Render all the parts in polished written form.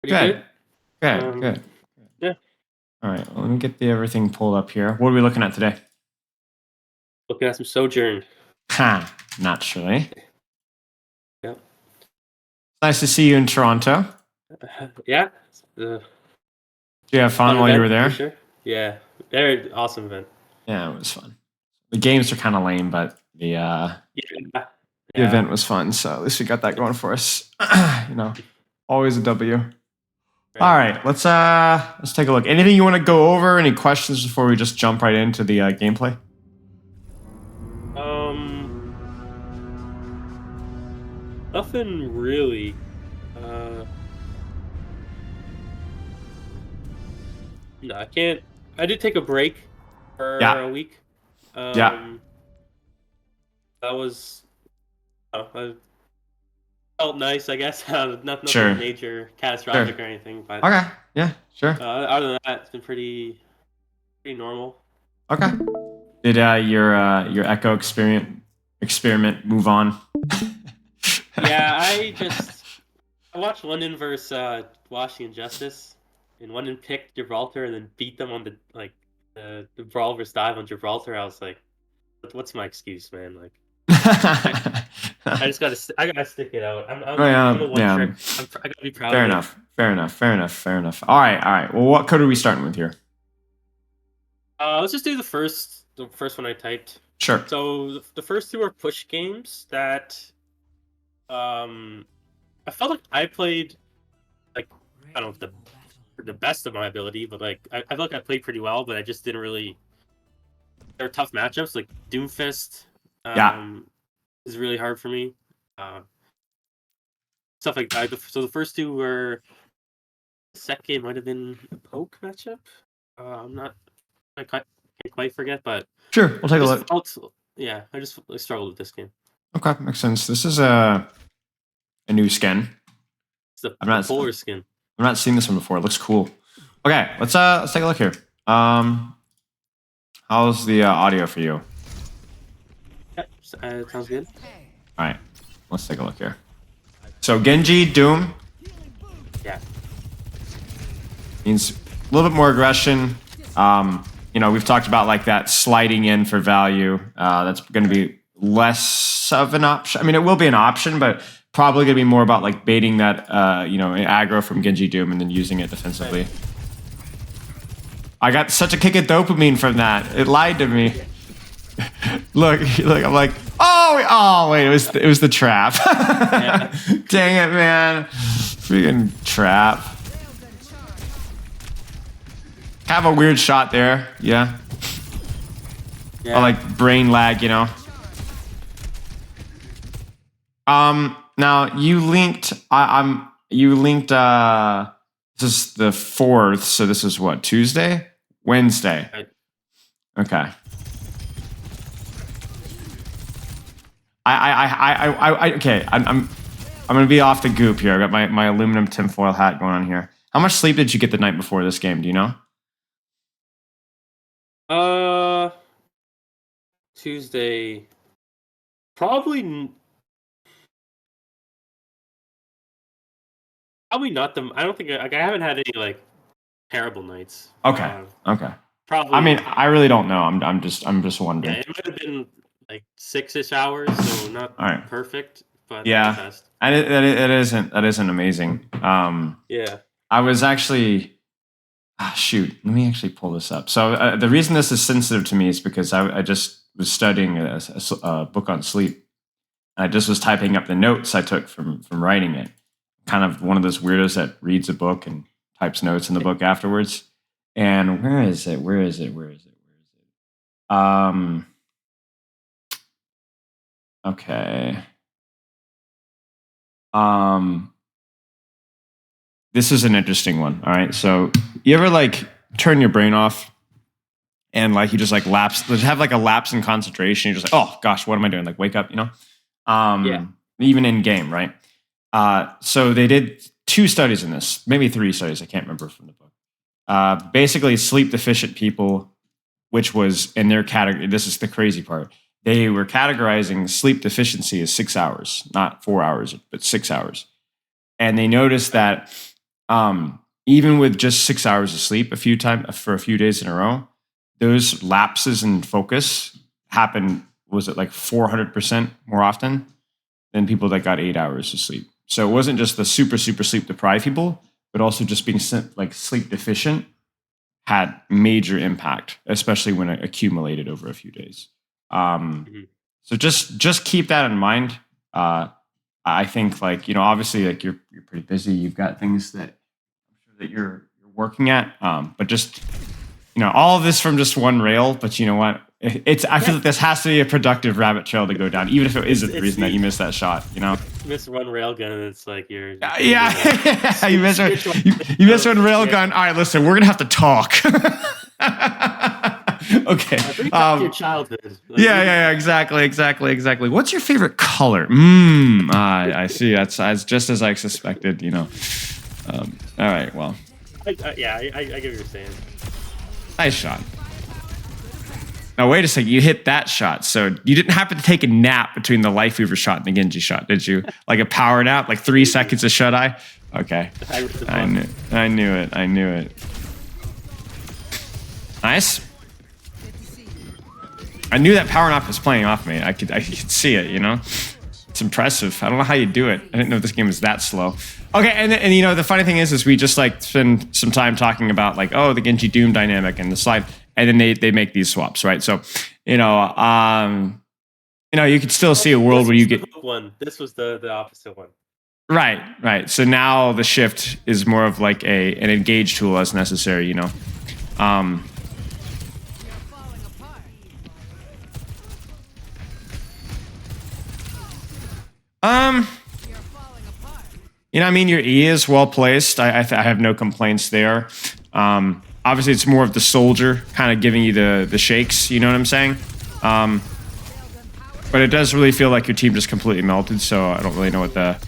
Pretty Good. good. Good. Um, Good. yeah, All right. Well, let me get the everything pulled up here. What are we looking at today? looking at some Sojourn. Ha. Naturally. Yep. Nice to see you in Toronto. Yeah, it's a Did you have fun fun while you were event for there? sure. Yeah, very awesome event. Yeah, it was fun. The games are kind of lame, but Yeah, the yeah. event was fun. So at least we got that going for us. Always a W. All Right. right, let's take a look. Anything you want to go over? Any questions before we just jump right into the gameplay? Um, Nothing really. Uh, no, I can't. I did take a break for Yeah, a week. yeah, Um, that was. Oh, I felt nice, I guess. Nothing sure, major, sure. catastrophic or anything. But Okay, yeah, sure. other than that, it's been pretty normal. Okay. Did your Echo experiment move on? Yeah, I watched London versus Washington Justice, and London picked Gibraltar and then beat them on the brawl versus dive on Gibraltar. I was like, what's my excuse, man? Like, I, I just I gotta stick it out. I'm yeah, the one yeah. trick. I gotta be proud Fair of it. enough. Fair enough. Fair enough. Fair enough. All right. All right. Well, what code are we starting with here? Let's just do the first one I typed. Sure. So the first two are push games that um I felt like I played like I don't know if the best of my ability, but like I feel like I played pretty well, but I just didn't really. They're tough matchups. Like Doomfist, Yeah. is really hard for me. Uh, Stuff like that. So the first two were. The second game might have been a poke matchup. I'm not. Can't quite forget, but Sure. We'll take a just look. felt. Yeah, I just struggled with this game. Okay, makes sense. This is a new skin. It's the I've the not polar skin. I've not seen this one before. It looks cool. Okay, let's take a look here. How's the audio for you? Yep, sounds good. All right, let's take a look here. So Genji Doom Yeah, means a little bit more aggression. We've talked about like that sliding in for value. That's going to be less of an option. I mean, it will be an option, but probably going to be more about like baiting that, aggro from Genji Doom and then using it defensively. right. I got such a kick of dopamine from that. It lied to me. look, I'm like, wait, it was the trap. Yeah, Dang it, man. Freaking trap. Have a weird shot there, yeah. yeah. I like brain lag, Now you linked. You linked. This is the 4th, so this is what, Tuesday, Wednesday. Right. Okay. Okay. I'm gonna be off the goop here. I got my aluminum tinfoil hat going on here. How much sleep did you get the night before this game? Do you know? Uh, Tuesday. Probably. Probably not the. I don't think I haven't had any like terrible nights. Okay. Okay. Probably. I mean, I really don't know. I'm just Yeah, wondering. it might have been like 6-ish hours, so not All right. perfect, but not the Yeah. best. And that isn't amazing. Yeah. I was actually. Shoot, let me actually pull this up. So the reason this is sensitive to me is because I just was studying a book on sleep. I just was typing up the notes I took from writing it. Kind of one of those weirdos that reads a book and types notes in the book afterwards. And where is it? Where is it? Where is it? Where is it? Okay. This is an interesting one. All right. So you ever like turn your brain off and like you just like have like a lapse in concentration? You're just like, oh gosh, what am I doing? Like wake up, Yeah. Even in game, right? So they did 2 studies in this, maybe 3 studies. I can't remember from the book. Basically, sleep deficient people, which was in their category. This is the crazy part. They were categorizing sleep deficiency as 6 hours, not 4 hours, but 6 hours. And they noticed that even with just 6 hours of sleep for a few days in a row, those lapses in focus happen, was it like 400% more often than people that got 8 hours of sleep. So it wasn't just the super sleep deprived people, but also just being like sleep deficient had major impact, especially when it accumulated over a few days. So just keep that in mind. I think, like, you know, obviously, like, you're pretty busy. You've got things that I'm sure that you're working at, but just, you know, all of this from just one rail. But you know what? I feel like this has to be a productive rabbit trail to go down, even if it isn't the reason that you missed that shot. You know, you miss one railgun, and it's like you're you miss one railgun. All right, listen, we're gonna have to talk. Okay. Your childhood. Like, yeah, exactly. What's your favorite color? I see. That's just as I suspected. You know. All right. Well. I get what you're saying. Nice shot. Now wait a second. You hit that shot, so you didn't happen to take a nap between the Life Weaver shot and the Genji shot, did you? Like a power nap, like 3 seconds of shut eye. Okay. I knew it. Nice. I knew that power nap was playing off me. I could see it, you know? It's impressive. I don't know how you do it. I didn't know this game was that slow. Okay, and you know, the funny thing is we just like spend some time talking about like, oh, the Genji Doom dynamic and the slide, and then they make these swaps, right? So, you know, you could still see a world where you get one. This was the opposite one. Right. So now the shift is more of like an engage tool as necessary, you know. You know, I mean, your E is well placed. I have no complaints there. Obviously, it's more of the soldier kind of giving you the shakes. You know what I'm saying? But it does really feel like your team just completely melted. So I don't really know what the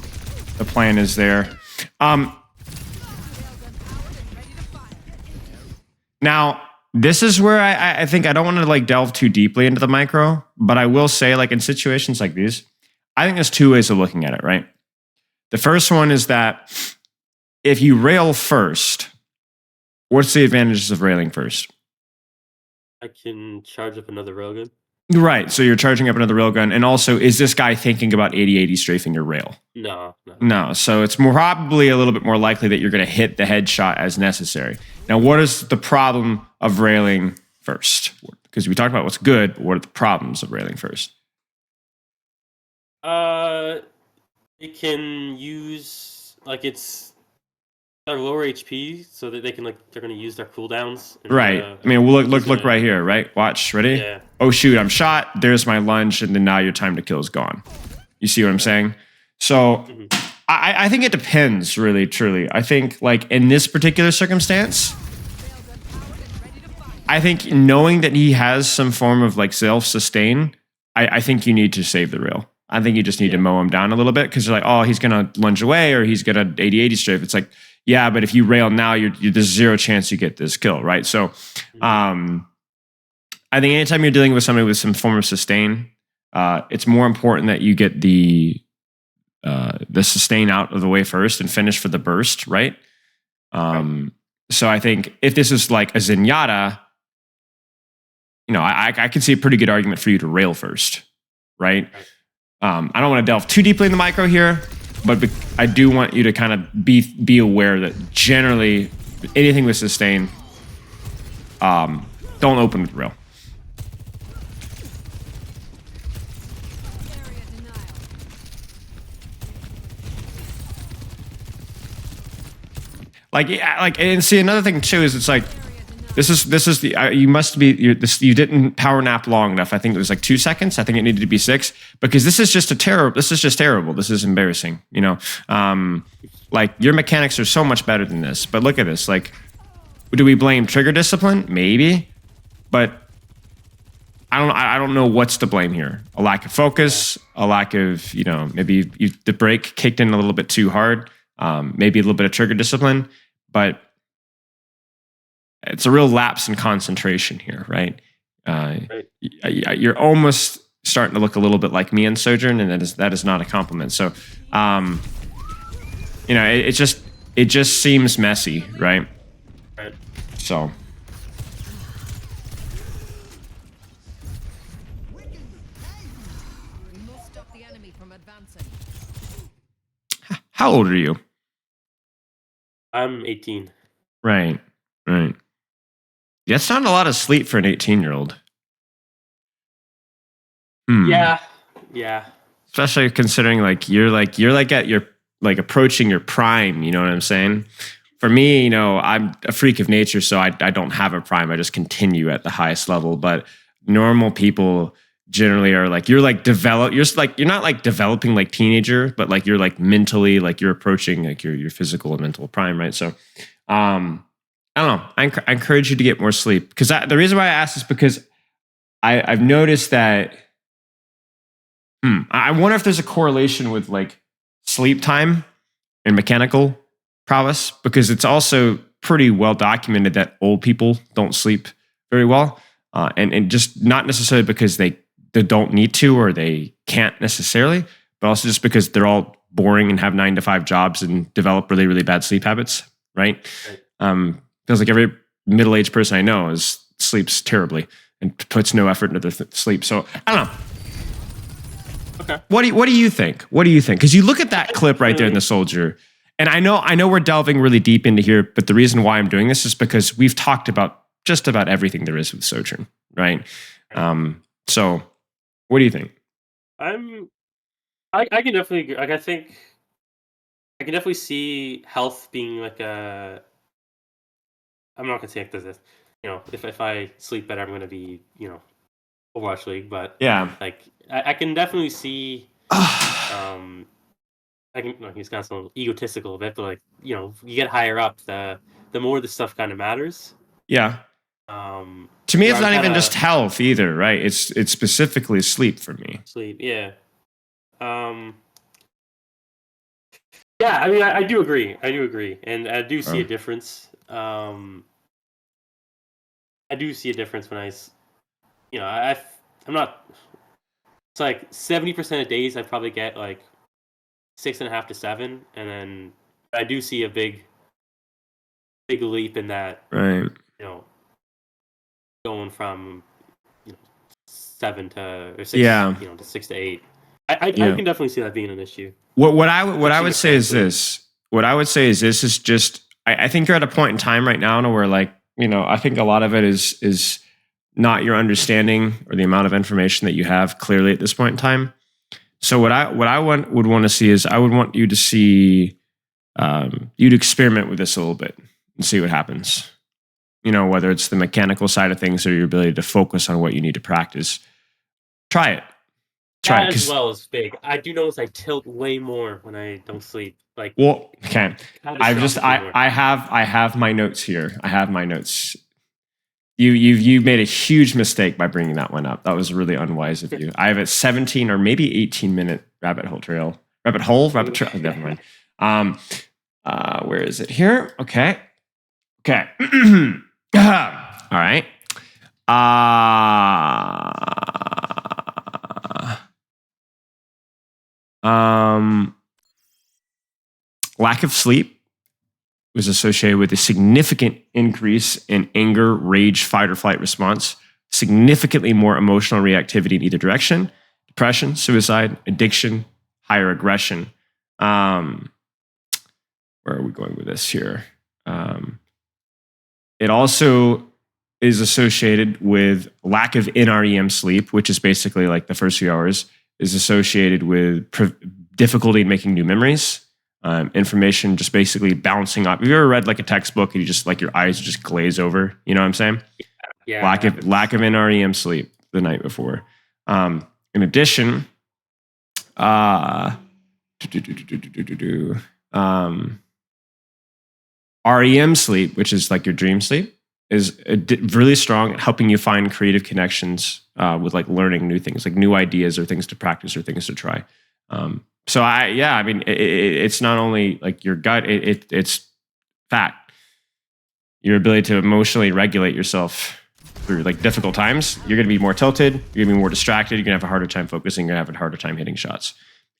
plan is there. Now, this is where I think I don't want to like delve too deeply into the micro, but I will say, like, in situations like these, I think there's 2 ways of looking at it, right? The first one is that if you rail first, what's the advantages of railing first? I can charge up another railgun. Right, so you're charging up another railgun, and also, is this guy thinking about 80-80 strafing your rail? No, so it's probably a little bit more likely that you're going to hit the headshot as necessary. Now, what is the problem of railing first? Because we talked about what's good, but what are the problems of railing first? They can use, like, it's their lower HP, so that they're gonna use their cooldowns. Right. I mean, look right here. Right. Watch. Ready? Yeah. Oh shoot! I'm shot. There's my lunge, and then now your time to kill is gone. You see what I'm saying? So, I think it depends, really, truly. I think, like, in this particular circumstance, I think knowing that he has some form of like self-sustain, I think you need to save the rail. I think you just need to mow him down a little bit, because you're like, oh, he's going to lunge away or he's going to 80-80 strafe. It's like, yeah, but if you rail now, there's 0 chance you get this kill, right? So I think anytime you're dealing with somebody with some form of sustain, it's more important that you get the sustain out of the way first and finish for the burst, right? So I think if this is like a Zenyatta, you know, I could see a pretty good argument for you to rail first, right? I don't want to delve too deeply in the micro here, but I do want you to kind of be aware that generally anything with sustain, don't open with rail. Like, and see, another thing too is it's like, this is the you didn't power nap long enough. I think it was like 2 seconds. I think it needed to be 6, because this is just terrible. This is embarrassing. You know, like, your mechanics are so much better than this. But look at this. Like, do we blame trigger discipline? Maybe, but I don't know what's to blame here. A lack of focus, a lack of, you know, maybe the brake kicked in a little bit too hard. Maybe a little bit of trigger discipline, but it's a real lapse in concentration here, right? You're almost starting to look a little bit like me in Sojourn, and that is not a compliment. So, you know, it's just, it just seems messy, right? Right. So. How old are you? I'm 18. Right. Right. That's not a lot of sleep for an 18-year-old. Yeah. Yeah. Especially considering you're at your approaching your prime, you know what I'm saying? For me, I'm a freak of nature, so I don't have a prime. I just continue at the highest level. But normal people generally are you're not developing like teenager, but you're mentally you're approaching your physical and mental prime, right? So I don't know. I encourage you to get more sleep, because the reason why I asked is because I've noticed that I wonder if there's a correlation with sleep time and mechanical prowess, because it's also pretty well documented that old people don't sleep very well, and just not necessarily because they don't need to or they can't necessarily, but also just because they're all boring and have 9-to-5 jobs and develop really, really bad sleep habits, right? Feels like every middle-aged person I know sleeps terribly and puts no effort into their sleep. So I don't know. Okay. What do you think? What do you think? Because you look at that clip right there in the Soldier, and I know we're delving really deep into here, but the reason why I'm doing this is because we've talked about just about everything there is with Sojourn, right? So what do you think? I can definitely I think I can definitely see health being I'm not gonna say this. If I sleep better, I'm gonna be Overwatch League, but Yeah. I can definitely see he's kind of a little egotistical a bit, but you get higher up, the more this stuff kind of matters. Yeah. To me, it's not even just health either, right? It's specifically sleep for me. Sleep, yeah. Yeah, I mean, I do agree, and I do see a difference. I do see a difference when I'm not. It's 70% of days I probably get 6.5 to 7, and then I do see a big leap in that. Right. Going from 7 to or 6, to 6 to 8. I can definitely see that being an issue. What I would say is this. What I would say is this is just. I think you're at a point in time right now where I think a lot of it is not your understanding or the amount of information that you have clearly at this point in time. So what I would want to see is I would want you to see you'd experiment with this a little bit and see what happens. Whether it's the mechanical side of things or your ability to focus on what you need to practice. Try it. That as well is big. I do notice I tilt way more when I don't sleep. Okay. I have my notes here. I have my notes. You made a huge mistake by bringing that one up. That was really unwise of you. I have a 17 or maybe 18-minute rabbit trail. Never mind. Where is it here? Okay. All right. Lack of sleep was associated with a significant increase in anger, rage, fight or flight response, significantly more emotional reactivity in either direction, depression, suicide, addiction, higher aggression. Where are we going with this here? It also is associated with lack of NREM sleep, which is basically the first few hours, is associated with difficulty in making new memories. Information just basically bouncing off. Have you ever read a textbook and you just your eyes just glaze over? You know what I'm saying? Yeah. Lack of NREM sleep the night before. In addition, REM sleep, which is your dream sleep, is really strong at helping you find creative connections with learning new things, new ideas or things to practice or things to try. So I mean, it's not only your gut, it's fact. Your ability to emotionally regulate yourself through difficult times, you're going to be more tilted, you're going to be more distracted, you're going to have a harder time focusing, you're going to have a harder time hitting shots.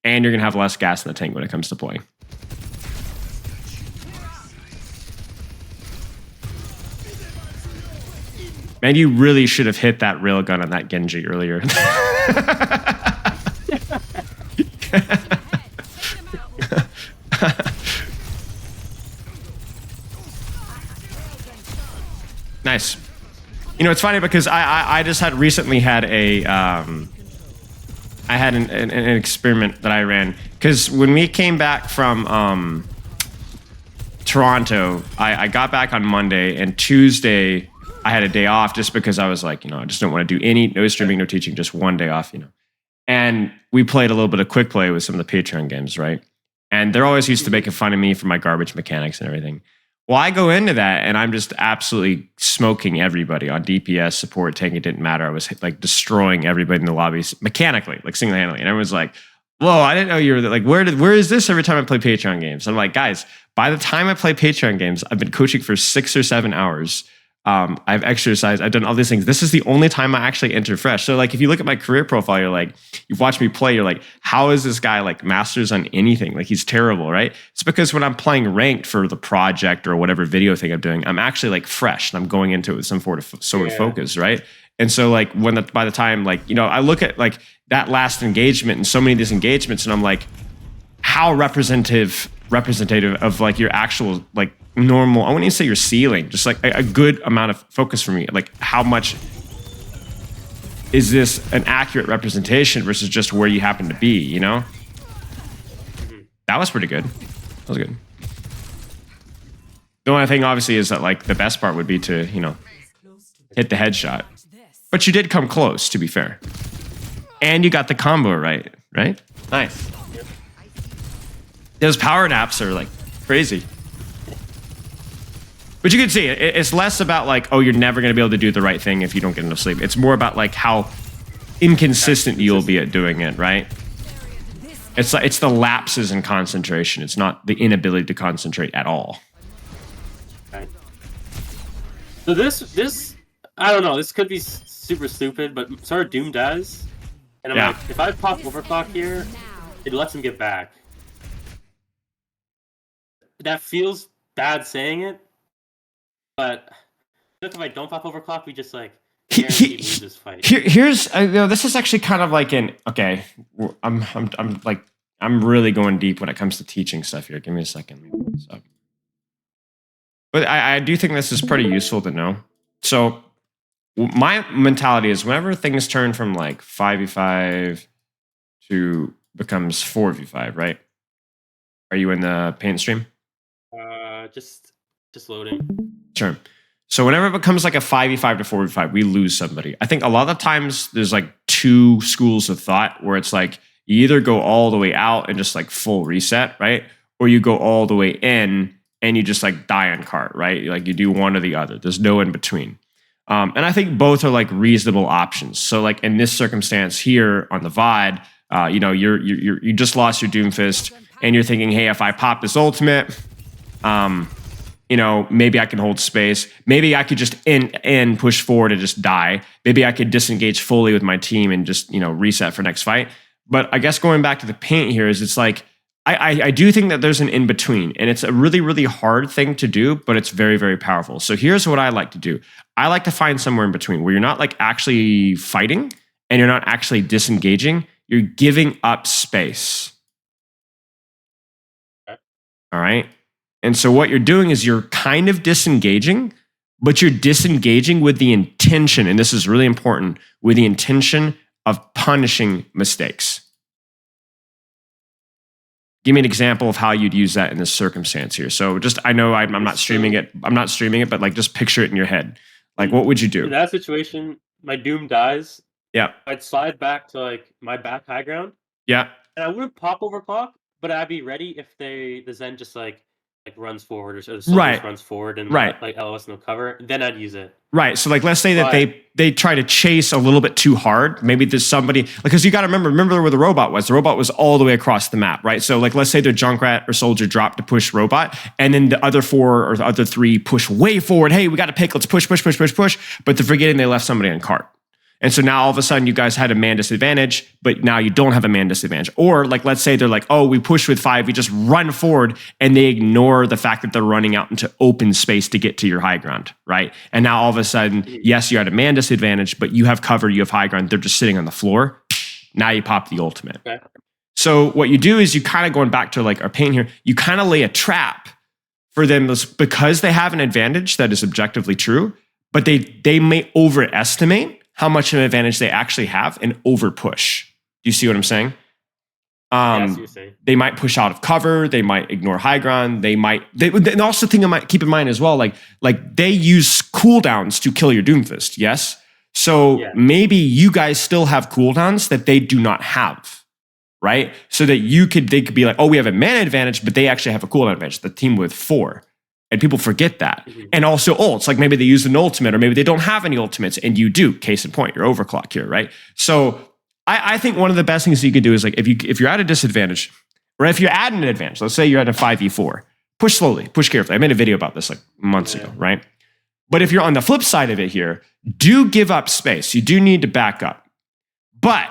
And you're going to have less gas in the tank when it comes to playing. Man, you really should have hit that railgun on that Genji earlier. Nice. You know, it's funny because I just had recently had a I had an experiment that I ran, because when we came back from Toronto, I got back on Monday, and Tuesday I had a day off just because I was like, you know, I just don't want to do no streaming, no teaching, just one day off, you know. And we played a little bit of quick play with some of the Patreon games, right? And they're always used to making fun of me for my garbage mechanics and everything. Well, I go into that and I'm just absolutely smoking everybody on DPS, support, tank. It didn't matter. I was like destroying everybody in the lobbies mechanically, like single-handedly. And everyone's like, whoa, I didn't know you were like, where is this every time I play Patreon games? I'm like, guys, by the time I play Patreon games, I've been coaching for 6 or 7 hours. I've exercised, I've done all these things. This is the only time I actually enter fresh. So like, if you look at my career profile, you're like, you've watched me play, you're like, how is this guy like masters on anything? Like, he's terrible, right? It's because when I'm playing ranked for the project or whatever video thing I'm doing, I'm actually like fresh and I'm going into it with some sort of focus, right? And so like by the time, like, you know, I look at like that last engagement and so many of these engagements, and I'm like, how representative of like your actual like normal, I wouldn't even say your ceiling, just like a good amount of focus for me. Like, how much is this an accurate representation versus just where you happen to be, you know? That was pretty good. That was good. The only thing obviously is that like the best part would be to, you know, hit the headshot. But you did come close, to be fair. And you got the combo right? Nice. Those power naps are like crazy. But you can see it's less about like, oh, you're never going to be able to do the right thing if you don't get enough sleep. It's more about like how inconsistent you'll be at doing it, right? It's like, it's the lapses in concentration. It's not the inability to concentrate at all. Right. So this I don't know. This could be super stupid, but Sir Doom does, and I'm like, if I pop overclock here, it lets him get back. That feels bad saying it, but if I don't pop overclock, we just like lose this fight. Here's you know, this is actually kind of like okay. I'm really going deep when it comes to teaching stuff here. Give me a second. But I do think this is pretty useful to know. So my mentality is whenever things turn from like 5v5 to becomes 4v5, right? Are you in the paint stream? Just loading. Sure. So whenever it becomes like a 5v5 to 4v5, we lose somebody. I think a lot of times there's like two schools of thought where it's like you either go all the way out and just like full reset, right? Or you go all the way in and you just like die on cart, right? Like you do one or the other. There's no in between. And I think both are like reasonable options. So like in this circumstance here on the VOD, you know, you just lost your Doomfist and you're thinking, hey, if I pop this ultimate, you know, maybe I can hold space. Maybe I could just push forward and just die. Maybe I could disengage fully with my team and just, you know, reset for next fight. But I guess going back to the paint here is it's like, I do think that there's an in-between, and it's a really, really hard thing to do, but it's very, very powerful. So here's what I like to do. I like to find somewhere in between where you're not like actually fighting and you're not actually disengaging. You're giving up space. Okay. All right. And so what you're doing is you're kind of disengaging, but you're disengaging with the intention, and this is really important, with the intention of punishing mistakes. Give me an example of how you'd use that in this circumstance here. So just, I know I'm not streaming it. I'm not streaming it, but like just picture it in your head. Like, what would you do? In that situation, my Doom dies. Yeah. I'd slide back to like my back high ground. Yeah. And I wouldn't pop overclock, but I'd be ready if the Zen just like runs forward or the right. runs forward and right. like LOS no cover, then I'd use it. Right. So like, let's say that they try to chase a little bit too hard. Maybe there's somebody, because you got to remember where the robot was. The robot was all the way across the map, right? So like, let's say their Junkrat or Soldier dropped to push robot, and then the other 4 or the other 3 push way forward. Hey, we got to pick. Let's push. But they're forgetting they left somebody on cart. And so now all of a sudden you guys had a man disadvantage, but now you don't have a man disadvantage. Or like, let's say they're like, oh, we push with 5, we just run forward, and they ignore the fact that they're running out into open space to get to your high ground, right? And now all of a sudden, yes, you had a man disadvantage, but you have cover, you have high ground, they're just sitting on the floor. Now you pop the ultimate. Okay. So what you do is you kind of, going back to like our pain here, you kind of lay a trap for them because they have an advantage that is objectively true, but they may overestimate how much of an advantage they actually have and over push. Do you see what I'm saying? Yes, you're saying. They might push out of cover. They might ignore high ground. And also thing I might keep in mind as well, like they use cooldowns to kill your Doomfist. Yes. So maybe you guys still have cooldowns that they do not have. Right? So that they could be like, oh, we have a mana advantage, but they actually have a cooldown advantage, the team with 4. And people forget that. Mm-hmm. And also ults, like maybe they use an ultimate, or maybe they don't have any ultimates, and you do. Case in point, you're overclock here, right? So I think one of the best things you can do is like if you're at a disadvantage, or if you're at an advantage, let's say you're at a 5v4, push slowly, push carefully. I made a video about this like months ago, right? But if you're on the flip side of it here, do give up space. You do need to back up. But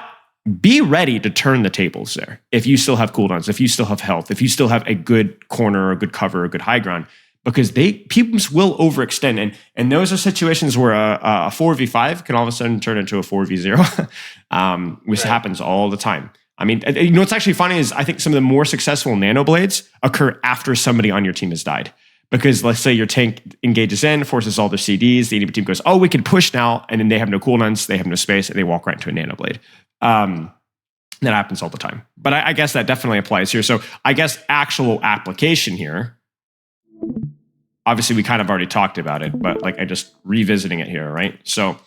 be ready to turn the tables there. If you still have cooldowns, if you still have health, if you still have a good corner, or a good cover, or a good high ground, because people will overextend. And those are situations where a 4v5 can all of a sudden turn into a 4v0, which happens all the time. I mean, you know what's actually funny is I think some of the more successful nano blades occur after somebody on your team has died. Because let's say your tank engages in, forces all their CDs, the enemy team goes, oh, we can push now, and then they have no cooldowns, they have no space, and they walk right into a nano blade. That happens all the time. But I guess that definitely applies here. So I guess actual application here, obviously we kind of already talked about it, but like I just revisiting it here, right? So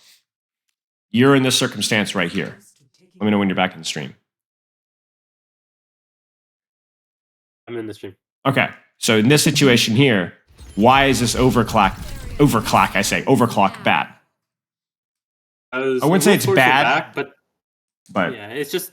you're in this circumstance right here. Let me know when you're back in the stream. I'm in the stream. Okay. So in this situation here, why is this overclock bad? I wouldn't say it's bad, but yeah, it's just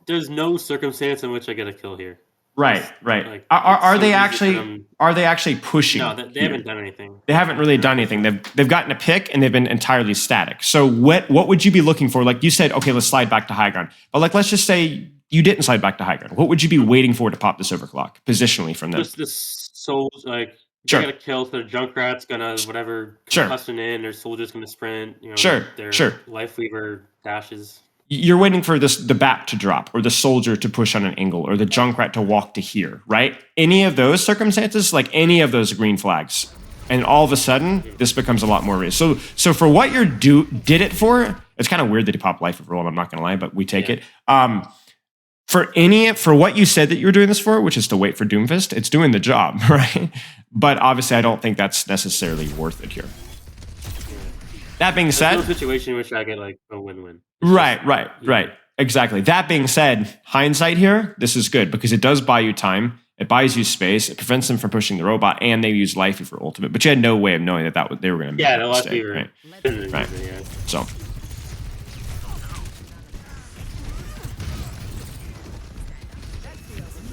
there's no circumstance in which I get a kill here. Right. Like, are they actually pushing? No, they haven't done anything. They haven't really done anything. They've gotten a pick and they've been entirely static. So what would you be looking for? Like you said, okay, let's slide back to high ground. But like let's just say you didn't slide back to high ground. What would you be waiting for to pop this overclock positionally from them? Just this soul, like you got a kill, so the Junkrat's gonna whatever concussion in, or soldier's gonna sprint. You know, their life weaver dashes. You're waiting for the bat to drop, or the soldier to push on an angle, or the Junkrat to walk to here, right? Any of those circumstances, like any of those green flags, and all of a sudden this becomes a lot more real. So for what you did it for, it's kind of weird that he popped life of roll. I'm not gonna lie, but we take it. For what you said that you were doing this for, which is to wait for Doomfist, it's doing the job, right? But obviously, I don't think that's necessarily worth it here. That being said, there's no situation in which I get like a win-win. Right. Exactly. That being said, hindsight here, this is good because it does buy you time. It buys you space. It prevents them from pushing the robot, and they use life for ultimate. But you had no way of knowing that they were going to make a mistake, right? So.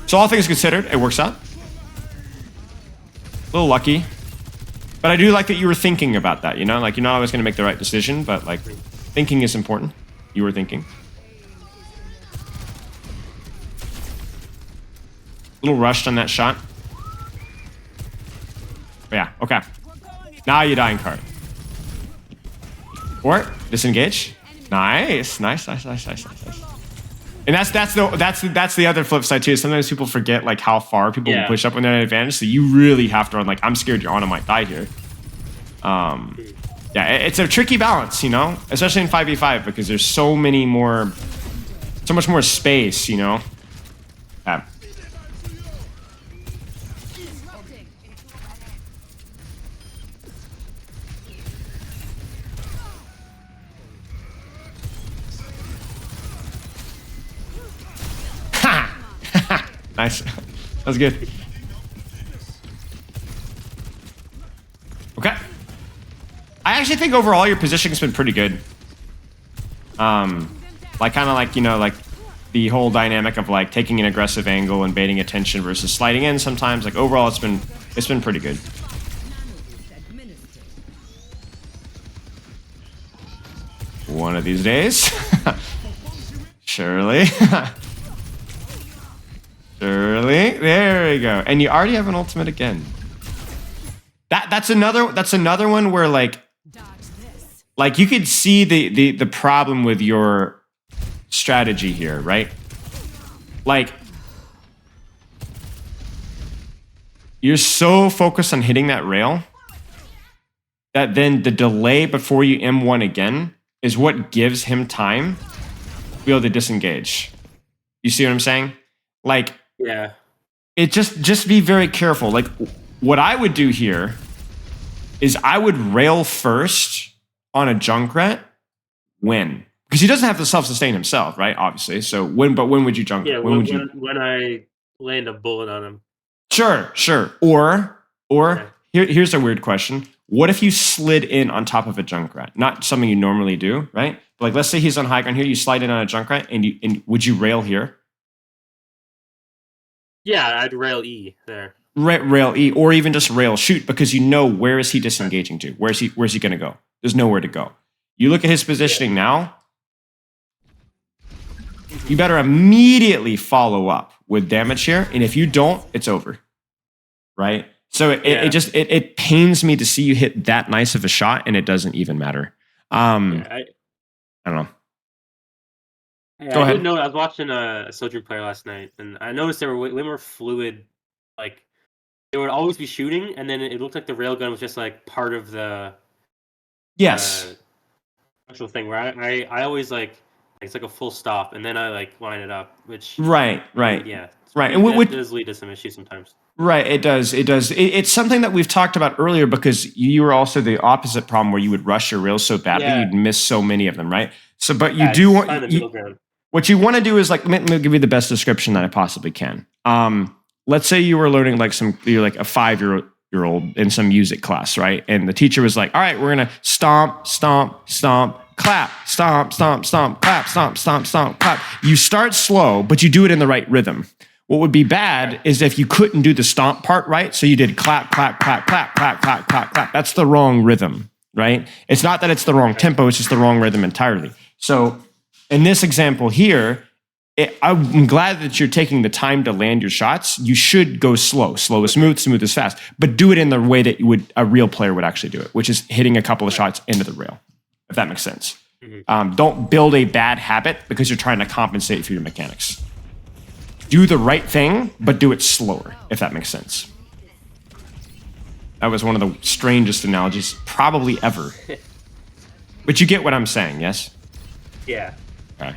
So all things considered, it works out. A little lucky. But I do like that you were thinking about that, you know? Like, you're not always going to make the right decision, but, like, thinking is important. You were thinking. A little rushed on that shot. But yeah, okay. Now you dying card. Or disengage. Nice. And that's the other flip side too. Sometimes people forget like how far people will push up when they're at an advantage. So you really have to run. Like, I'm scared your Ana might die here. Yeah, it's a tricky balance, you know, especially in 5v5 because there's so much more space, you know. Yeah. Nice. That was good. Okay. I actually think overall your positioning's been pretty good. Like kind of like, you know, like the whole dynamic of like taking an aggressive angle and baiting attention versus sliding in sometimes. Like overall it's been pretty good. One of these days. Surely. Surely. There we go. And you already have an ultimate again. That's another one where like you could see the problem with your strategy here, right? Like you're so focused on hitting that rail that then the delay before you M1 again is what gives him time to be able to disengage. You see what I'm saying? Like, yeah. It just be very careful. Like, what I would do here is I would rail first on a Junkrat when. Because he doesn't have to self-sustain himself, right? Obviously. So when would you Junkrat? Yeah, when I land a bullet on him. Sure. Or okay. Here's a weird question. What if you slid in on top of a Junkrat? Not something you normally do, right? But like, let's say he's on high ground here. You slide in on a Junkrat, and would you rail here? Yeah, I'd rail E there. Rail E, or even just rail shoot, because you know where is he disengaging to? Where's he going to go? There's nowhere to go. You look at his positioning now. You better immediately follow up with damage here, and if you don't, it's over, right? So it pains me to see you hit that nice of a shot, and it doesn't even matter. I don't know. Go ahead. I was watching a Sojourn player last night, and I noticed they were way more fluid. Like they would always be shooting, and then it looked like the railgun was just like part of the actual thing. Where I always like it's like a full stop, and then I like line it up, which right. Yeah. Right, and it does lead to some issues sometimes. Right, it does. It's something that we've talked about earlier because you were also the opposite problem where you would rush your rails so badly you'd miss so many of them, right? So, but you do want what you want to do is like let me give you the best description that I possibly can. Let's say you were learning like you're like a 5-year-old in some music class, right? And the teacher was like, "All right, we're gonna stomp, stomp, stomp." Clap, stomp, stomp, stomp, clap, stomp, stomp, stomp, clap. You start slow, but you do it in the right rhythm. What would be bad is if you couldn't do the stomp part right, so you did clap, clap, clap, clap, clap, clap, clap, clap. That's the wrong rhythm, right? It's not that it's the wrong tempo, it's just the wrong rhythm entirely. So in this example here, I'm glad that you're taking the time to land your shots. You should go slow. Slow is smooth, smooth is fast. But do it in the way that a real player would actually do it, which is hitting a couple of shots into the rail, if that makes sense. Mm-hmm. Don't build a bad habit because you're trying to compensate for your mechanics. Do the right thing, but do it slower, if that makes sense. That was one of the strangest analogies probably ever. But you get what I'm saying, yes? Yeah. Okay.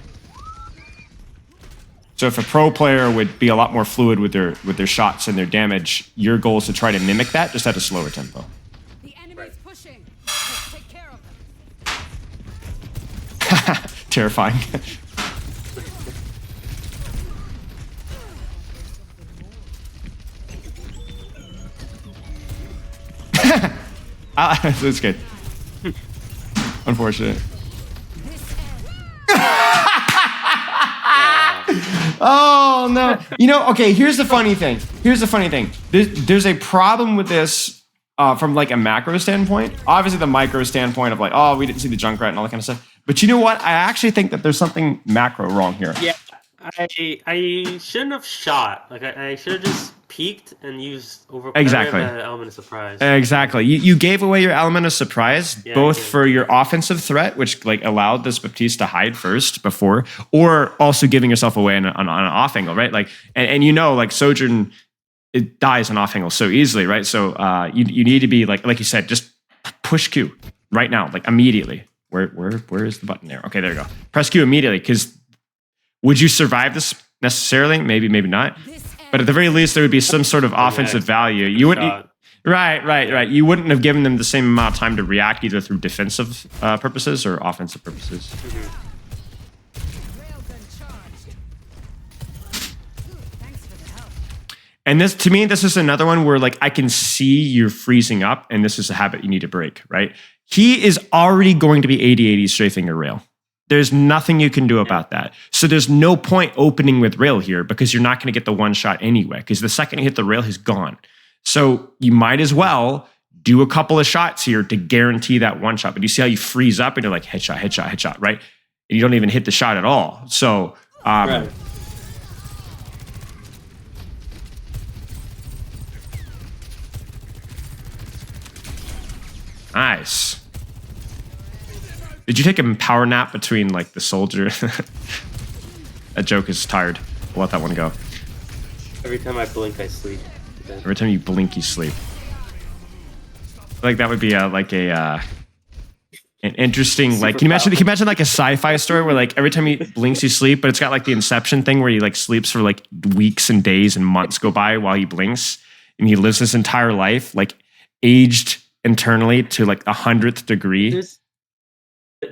So if a pro player would be a lot more fluid with their shots and their damage, your goal is to try to mimic that, just at a slower tempo. The enemy's pushing. Let's take care of them. Terrifying. That's good. Unfortunate. Oh no! Okay. Here's the funny thing. There's a problem with this from like a macro standpoint. Obviously, the micro standpoint of like, oh, we didn't see the Junkrat and all that kind of stuff. But you know what? I actually think that there's something macro wrong here. Yeah, I shouldn't have shot. Like I should have just peeked and used exactly the element of surprise. Exactly. You gave away your element of surprise, both for your offensive threat, which like allowed this Baptiste to hide first before, or also giving yourself away on an off angle, right? Like, and like Sojourn, it dies on off angle so easily, right? So you need to be like you said, just push Q right now, like immediately. Where is the button there? Okay, there you go. Press Q immediately, because would you survive this necessarily? Maybe not. But at the very least, there would be some sort of offensive value. You wouldn't, right. You wouldn't have given them the same amount of time to react either through defensive purposes or offensive purposes. And this, to me, this is another one where like I can see you're freezing up, and this is a habit you need to break, right? He is already going to be 80-80 strafing a rail. There's nothing you can do about that. So there's no point opening with rail here because you're not going to get the one shot anyway, because the second you hit the rail, he's gone. So you might as well do a couple of shots here to guarantee that one shot. But you see how you freeze up and you're like headshot, headshot, headshot, right? And you don't even hit the shot at all. So, Right. Nice. Did you take a power nap between like the soldier? That joke is tired. I'll let that one go. Every time I blink, I sleep. Every time you blink, you sleep. I feel like that would be an interesting like. Can you imagine like a sci-fi story where like every time he blinks, you sleep, but it's got like the Inception thing where he like sleeps for like weeks and days and months go by while he blinks, and he lives this entire life like aged internally to like 100th degree.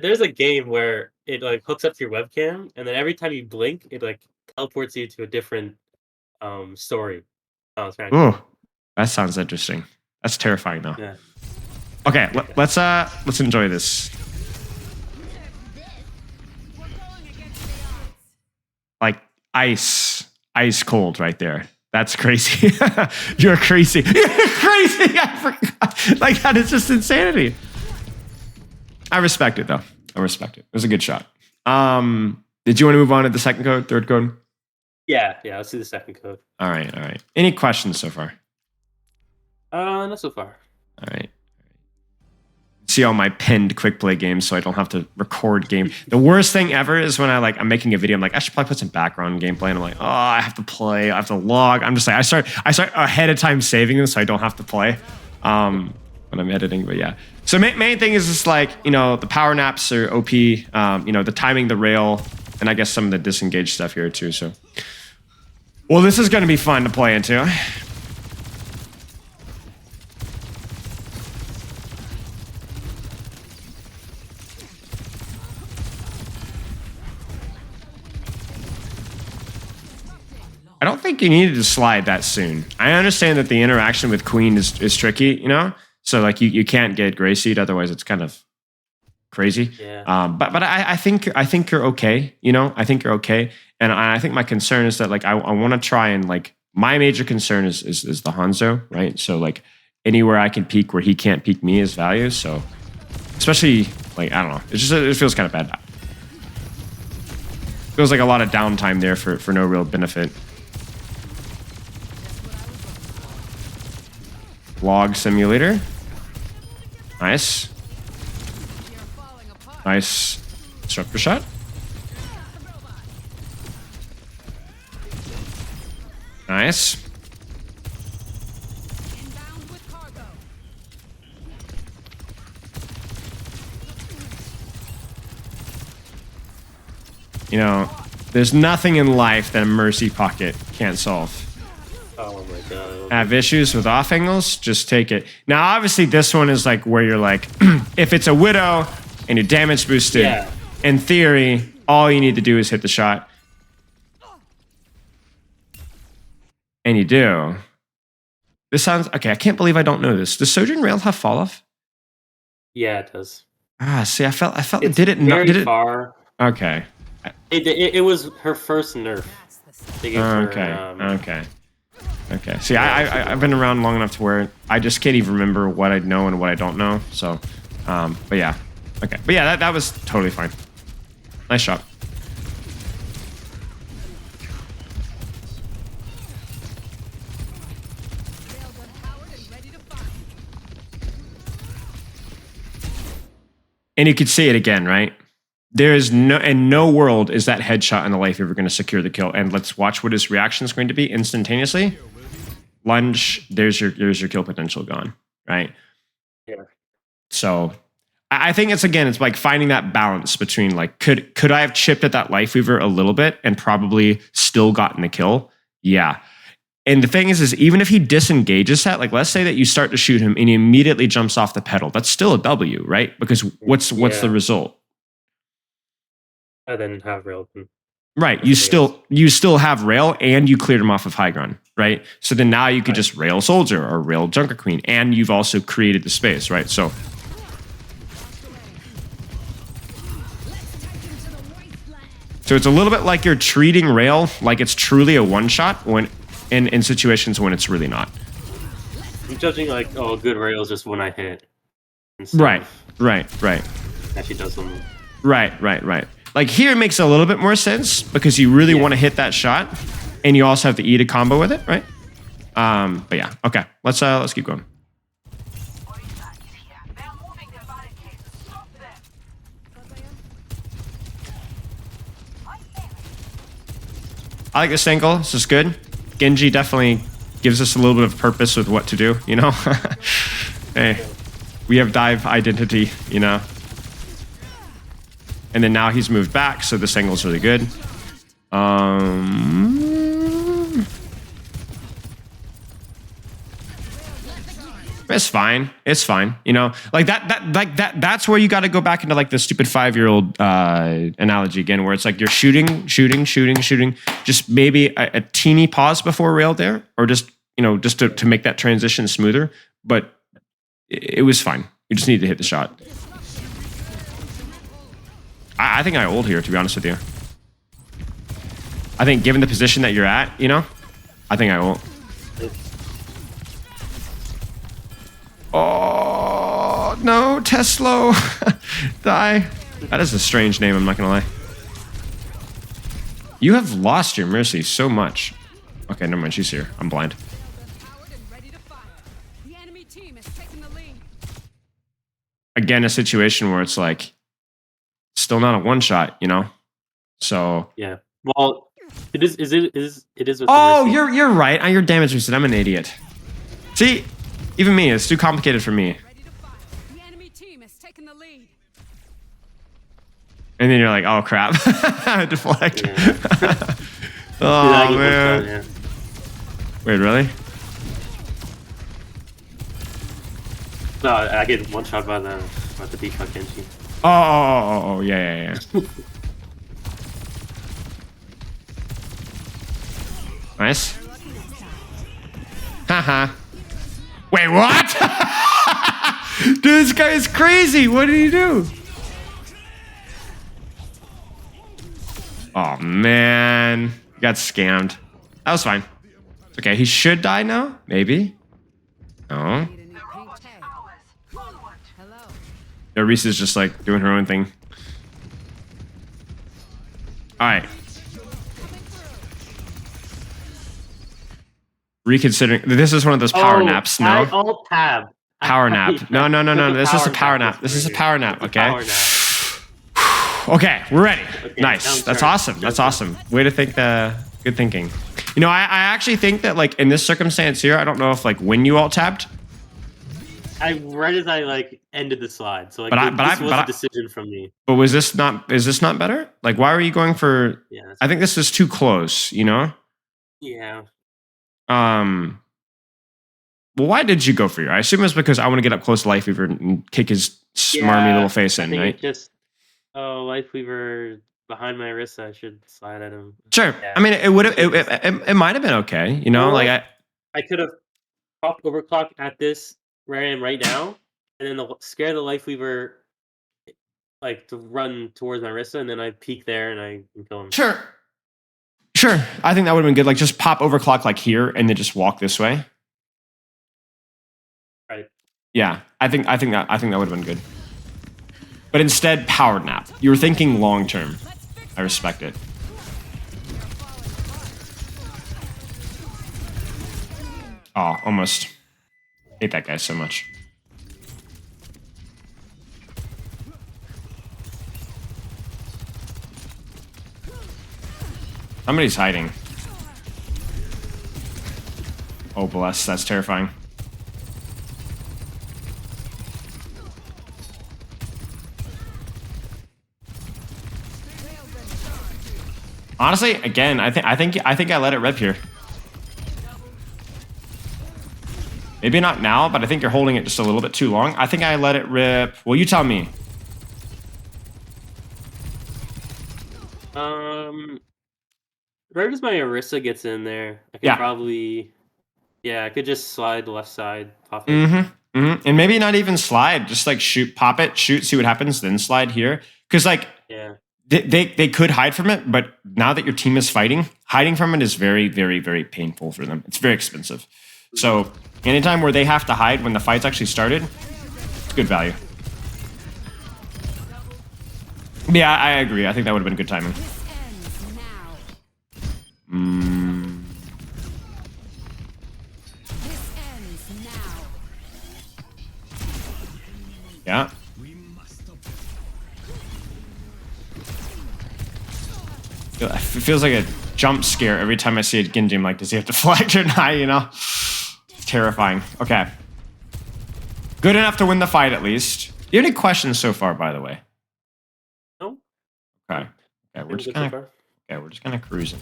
There's a game where it like hooks up to your webcam, and then every time you blink, it like teleports you to a different story. Oh, it's kind of Ooh, that sounds interesting. That's terrifying though. Yeah. Okay, let's enjoy this. Like ice cold right there. That's crazy. You're crazy. You're crazy. I forgot. Like that is just insanity. I respect it though. I respect it. It was a good shot. Did you want to move on to the second code, third code? Yeah. Let's do the second code. All right. Any questions so far? Not so far. All right. See all my pinned quick play games so I don't have to record game. The worst thing ever is when I'm making a video. I'm like, I should probably put some background gameplay. And I'm like, oh, I have to play. I have to log. I'm just like, I start ahead of time saving them so I don't have to play when I'm editing. But yeah. So main thing is just like, the power naps are OP, the timing, the rail, and I guess some of the disengaged stuff here too. So, well, this is going to be fun to play into. I don't think you needed to slide that soon. I understand that the interaction with Queen is tricky, So like you can't get Grayseed, otherwise it's kind of crazy. Yeah. But I think you're okay. I think you're okay. And I think my concern is that like I want to try and like my major concern is the Hanzo, right? So like anywhere I can peek where he can't peek me is value. So especially like I don't know, it feels kind of bad. Feels like a lot of downtime there for no real benefit. Log simulator. Nice. Nice disruptor shot. Nice. There's nothing in life that a mercy pocket can't solve. Oh my god. Have issues with off angles? Just take it. Now, obviously, this one is like where you're like, if it's a Widow and you're damage boosted, Yeah. in theory, all you need to do is hit the shot. And you do. This sounds okay. I can't believe I don't know this. Does Sojourn Rail have fall off? Yeah, it does. See, I felt It's did it not? very Did it? far. Okay. It was her first nerf. They gave her, Okay. See, I've been around long enough to where I just can't even remember what I know and what I don't know. So, but yeah. Okay. But yeah, that was totally fine. Nice shot. And you could see it again, right? There is no world is that headshot in the life ever going to secure the kill. And let's watch what his reaction is going to be instantaneously. Lunge, there's your kill potential gone, right? Yeah. So I think it's like finding that balance between like, could I have chipped at that life weaver a little bit and probably still gotten the kill? Yeah. And the thing is even if he disengages that, like let's say that you start to shoot him and he immediately jumps off the pedal, that's still a W, right? Because what's the result? I didn't have rail. Right. You still have rail and you cleared him off of high ground, right? So then now you could just rail soldier or rail Junker Queen, and you've also created the space, right? So it's a little bit like you're treating rail like it's truly a one shot when in situations when it's really not. I'm judging like, oh, good rail is just when I hit. Instead Right. of actually does something. Right. Like here it makes a little bit more sense because you really want to hit that shot, and you also have to eat a combo with it, right? But yeah, okay. Let's keep going. I like this angle. This is good. Genji definitely gives us a little bit of purpose with what to do, you know? Hey, we have dive identity, you know? And then now he's moved back, so this angle's really good. It's fine. It's fine. You know, like that's where you got to go back into like the stupid 5-year-old analogy again, where it's like you're shooting. Just maybe a teeny pause before rail there, or just, you know, just to make that transition smoother. But it was fine. You just need to hit the shot. I think I ult here, to be honest with you. I think given the position that you're at, you know, I think I ult. Oh, no, Tesla. Die. That is a strange name, I'm not going to lie. You have lost your Mercy so much. Okay, never mind, she's here. I'm blind. Again, a situation where it's like, still not a one-shot, you know? So... Yeah. Well, it is with oh, you're right. You're damage boosted. I'm an idiot. See? Even me, it's too complicated for me. And then you're like, oh crap. Deflect. Yeah. Oh man. Yeah. Wait, really? No, I get one shot by the D-shot Genji. Oh, yeah. Nice. Haha. Wait, what? Dude, this guy is crazy. What did he do? Oh, man. He got scammed. That was fine. It's okay. He should die now? Maybe. No. Yeah, Reese is just like doing her own thing. All right. Reconsidering. This is one of those power naps. No. I alt tab. Power nap. No. This is a power nap. This is a power nap. Okay. Okay, we're ready. Okay, nice. That's awesome. That's awesome. Way to think. Good thinking. You know, I actually think that like in this circumstance here, I don't know if like when you alt tapped. Right as I like ended the slide, so like this was a decision from me. But is this not better? Like, why were you going for? Yeah, I think this is too close. You know. Yeah. Well, why did you go for your? I assume it's because I want to get up close to Lifeweaver and kick his smarmy little face in, right? Lifeweaver behind my wrist, I should slide at him. Sure. Yeah. I mean, it would have. It might have been okay. You know, like I could have overclocked at this where I am right now, and then scare the Lifeweaver like to run towards my wrist, and then I peek there and I can kill him. Sure. I think that would have been good. Like, just pop overclock like here, and then just walk this way. Right. Yeah, I think that would have been good. But instead, power nap. You were thinking long term. I respect it. Oh, almost. Hate that guy so much. Somebody's hiding. Oh, bless. That's terrifying. Honestly, again, I think I let it rip here. Maybe not now, but I think you're holding it just a little bit too long. I think I let it rip. Well, you tell me. Right as my Orisa gets in there, I could probably... Yeah, I could just slide the left side off it. And maybe not even slide. Just like shoot, pop it, shoot, see what happens, then slide here. Because like... Yeah. They could hide from it, but now that your team is fighting, hiding from it is very, very, very painful for them. It's very expensive. So anytime where they have to hide when the fight's actually started, it's good value. Yeah, I agree. I think that would have been good timing. This ends now. This ends now. Yeah. It feels like a jump scare every time I see a Genji. I'm like, does he have to flag or not? You know? It's terrifying. Okay. Good enough to win the fight, at least. Do you have any questions so far, by the way? No. Okay. Okay, we're just Good kind so of... far. Okay, we're just kind of cruising.